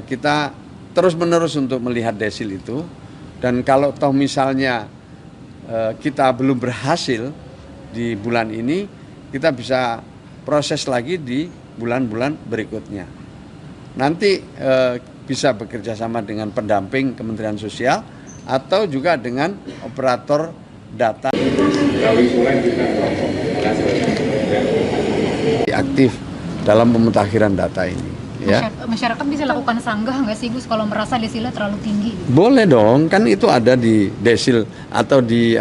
kita terus-menerus untuk melihat desil itu, dan kalau toh misalnya kita belum berhasil di bulan ini, kita bisa proses lagi di bulan-bulan berikutnya. Nanti bisa bekerja sama dengan pendamping Kementerian Sosial atau juga dengan operator data aktif dalam pemutakhiran data ini. Ya. Masyarakat bisa lakukan sanggah nggak sih Gus kalau merasa desilnya terlalu tinggi? Boleh dong, kan itu ada di desil atau di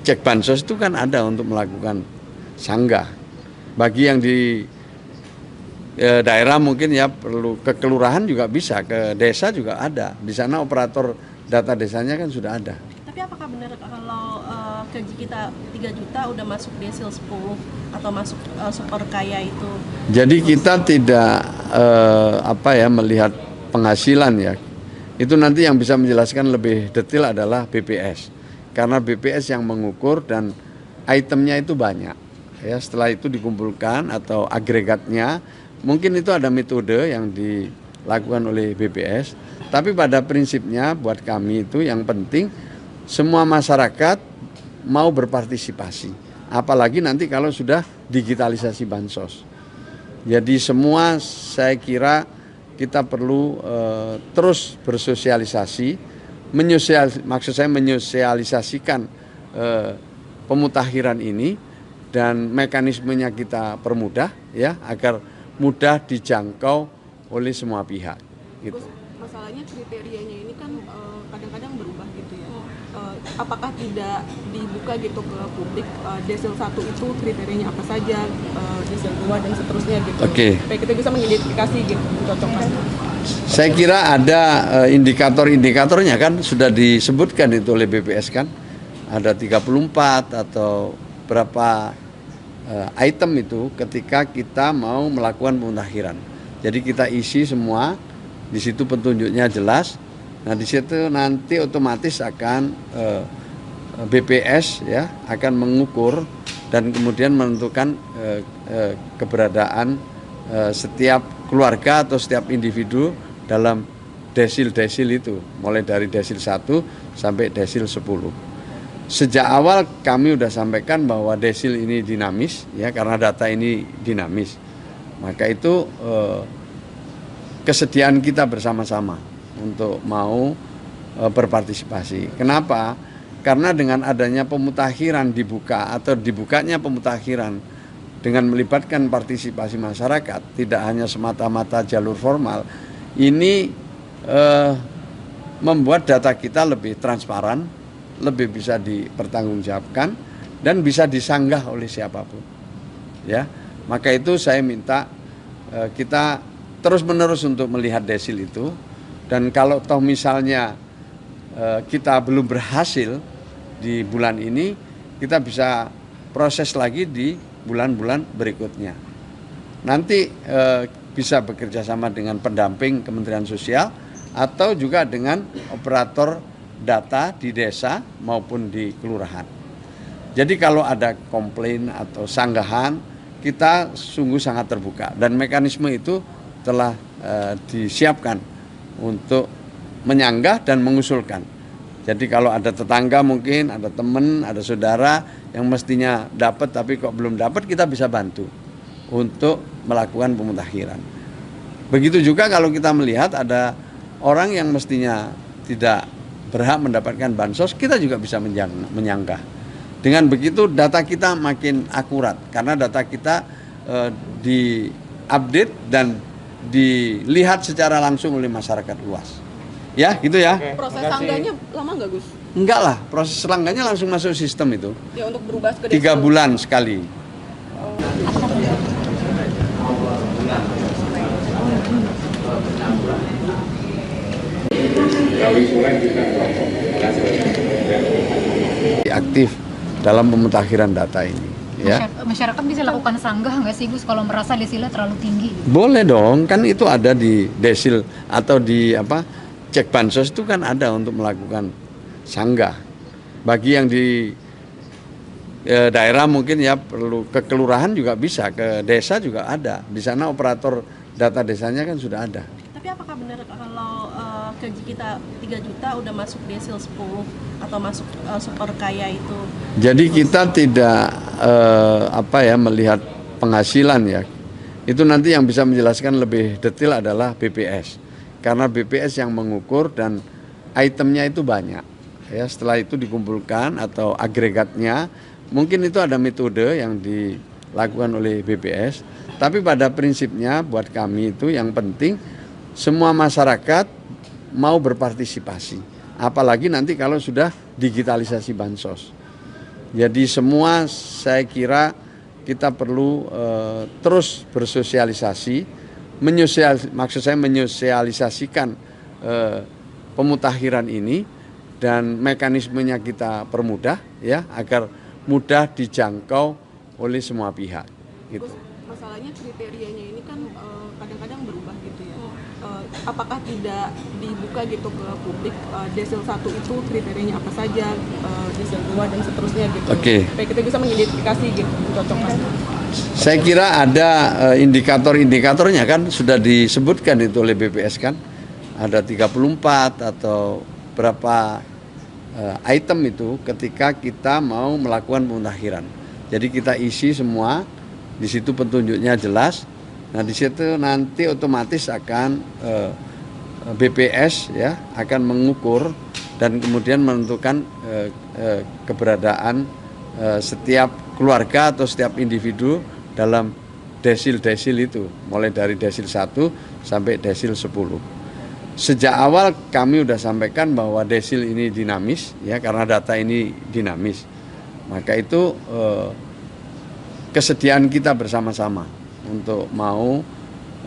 cek bansos itu kan ada untuk melakukan sanggah. Bagi yang di daerah mungkin ya perlu ke kelurahan juga bisa, ke desa juga ada. Di sana operator data desanya kan sudah ada. Tapi apakah benar kalau gaji kita 3 juta udah masuk desil 10 atau masuk super kaya itu? Jadi kita tidak melihat penghasilan ya. Itu nanti yang bisa menjelaskan lebih detail adalah BPS. Karena BPS yang mengukur dan itemnya itu banyak. Ya, setelah itu dikumpulkan atau agregatnya, mungkin itu ada metode yang dilakukan oleh BPS. Tapi pada prinsipnya buat kami itu yang penting semua masyarakat mau berpartisipasi. Apalagi nanti kalau sudah digitalisasi bansos. Jadi semua saya kira kita perlu terus bersosialisasi, maksud saya menyosialisasikan pemutakhiran ini dan mekanismenya kita permudah ya agar mudah dijangkau oleh semua pihak. Gitu. Masalahnya kriterianya ini kan kadang-kadang berubah gitu ya. Apakah tidak dibuka gitu ke publik desil 1 itu kriterianya apa saja, desil 2 dan seterusnya gitu. Oke. Supaya kita bisa mengidentifikasi gitu, mencocokkan. Saya kira ada indikator-indikatornya kan sudah disebutkan itu oleh BPS kan. Ada 34 atau berapa item itu ketika kita mau melakukan pemutakhiran. Jadi kita isi semua, di situ petunjuknya jelas. Nah di situ nanti otomatis akan BPS ya akan mengukur dan kemudian menentukan keberadaan setiap keluarga atau setiap individu dalam desil-desil itu, mulai dari desil 1 sampai desil 10. Sejak awal kami sudah sampaikan bahwa desil ini dinamis ya karena data ini dinamis. Maka itu kesediaan kita bersama-sama untuk mau berpartisipasi. Kenapa? Karena dengan adanya pemutakhiran dibuka atau dibukanya pemutakhiran dengan melibatkan partisipasi masyarakat, tidak hanya semata-mata jalur formal, ini membuat data kita lebih transparan, lebih bisa dipertanggungjawabkan dan bisa disanggah oleh siapapun. Ya, maka itu saya minta kita terus-menerus untuk melihat desil itu, dan kalau toh misalnya kita belum berhasil di bulan ini, kita bisa proses lagi di bulan-bulan berikutnya. Nanti bisa bekerja sama dengan pendamping Kementerian Sosial atau juga dengan operator data di desa maupun di kelurahan. Jadi kalau ada komplain atau sanggahan, kita sungguh sangat terbuka dan mekanisme itu telah disiapkan untuk menyanggah dan mengusulkan. Jadi kalau ada tetangga mungkin, ada teman, ada saudara yang mestinya dapat tapi kok belum dapat, kita bisa bantu untuk melakukan pemutakhiran. Begitu juga kalau kita melihat ada orang yang mestinya tidak berhak mendapatkan bansos, kita juga bisa menyanggah. Dengan begitu data kita makin akurat karena data kita diupdate dan dilihat secara langsung oleh masyarakat luas. Ya, gitu ya. Proses sanggahnya lama nggak, Gus? Enggak lah, proses sanggahnya langsung masuk sistem itu. Ya, untuk berubah ke 3 bulan sekali. Aktif dalam pemutakhiran data ini. Ya. Masyarakat bisa lakukan sanggah nggak sih Gus kalau merasa desilnya terlalu tinggi? Boleh dong, kan itu ada di desil atau di cek bansos itu kan ada untuk melakukan sanggah. Bagi yang di daerah mungkin ya perlu ke kelurahan juga bisa, ke desa juga ada. Di sana operator data desanya kan sudah ada. Tapi Tapi apakah benar kalau gaji kita 3 juta udah masuk desil 10 atau masuk super kaya itu? Jadi kita tidak melihat penghasilan ya. Itu nanti yang bisa menjelaskan lebih detail adalah BPS. Karena BPS yang mengukur dan itemnya itu banyak. Ya, setelah itu dikumpulkan atau agregatnya, mungkin itu ada metode yang dilakukan oleh BPS. Tapi pada prinsipnya buat kami itu yang penting semua masyarakat mau berpartisipasi. Apalagi nanti kalau sudah digitalisasi bansos. Jadi semua saya kira kita perlu terus bersosialisasi, maksud saya menyosialisasikan pemutakhiran ini dan mekanismenya kita permudah ya agar mudah dijangkau oleh semua pihak. Gitu. Masalahnya kriterianya ini kan kadang-kadang berubah gitu ya. Apakah tidak dibuka gitu ke publik desil 1 itu kriterianya apa saja, desil 2 dan seterusnya gitu. Oke. Supaya kita bisa mengidentifikasi gitu, mencocokkan. Saya kira ada indikator-indikatornya kan sudah disebutkan itu oleh BPS kan. Ada 34 atau berapa item itu ketika kita mau melakukan pemutakhiran. Jadi kita isi semua, di situ petunjuknya jelas. Nah di situ nanti otomatis akan BPS ya akan mengukur dan kemudian menentukan keberadaan setiap keluarga atau setiap individu dalam desil-desil itu, mulai dari desil 1 sampai desil 10. Sejak awal kami sudah sampaikan bahwa desil ini dinamis ya karena data ini dinamis. Maka itu kesediaan kita bersama-sama untuk mau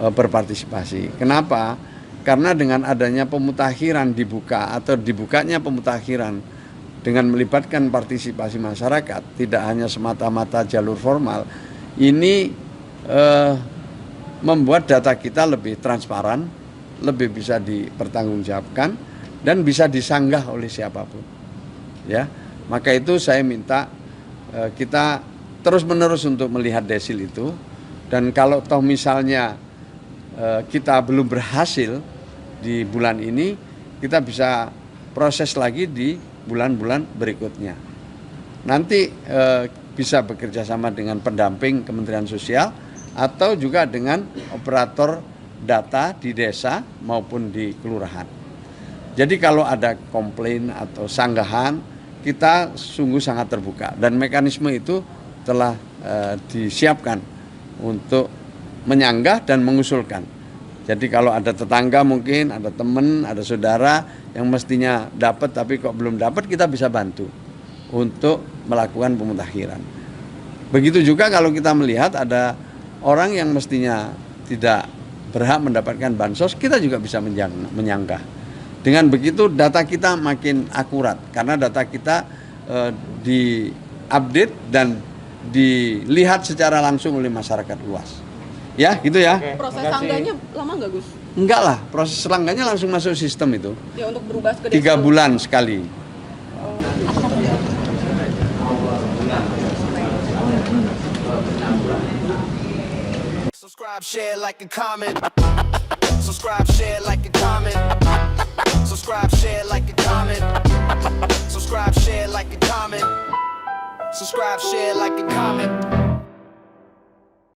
berpartisipasi. Kenapa? Karena dengan adanya pemutakhiran dibuka atau dibukanya pemutakhiran dengan melibatkan partisipasi masyarakat, tidak hanya semata-mata jalur formal, ini membuat data kita lebih transparan, lebih bisa dipertanggungjawabkan dan bisa disanggah oleh siapapun. Ya, maka itu saya minta kita terus-menerus untuk melihat desil itu dan kalau toh misalnya kita belum berhasil di bulan ini, kita bisa proses lagi di bulan-bulan berikutnya. Nanti bisa bekerja sama dengan pendamping Kementerian Sosial atau juga dengan operator data di desa maupun di kelurahan. Jadi kalau ada komplain atau sanggahan, kita sungguh sangat terbuka dan mekanisme itu telah disiapkan untuk menyanggah dan mengusulkan. Jadi kalau ada tetangga mungkin, ada teman, ada saudara yang mestinya dapat tapi kok belum dapat, kita bisa bantu untuk melakukan pemutakhiran. Begitu juga kalau kita melihat ada orang yang mestinya tidak berhak mendapatkan bansos, kita juga bisa menyanggah. Dengan begitu data kita makin akurat karena data kita diupdate dan dilihat secara langsung oleh masyarakat luas. Ya, gitu ya. Proses sanggahnya lama nggak, Gus? Enggak lah, proses sanggahnya langsung masuk sistem itu. Ya untuk berubah ke 3 bulan sekali. Subscribe, share, like, and comment. Subscribe, share, like, and comment. Subscribe, share, like, and comment. Subscribe, share, like, and comment. Subscribe, share, like, and comment.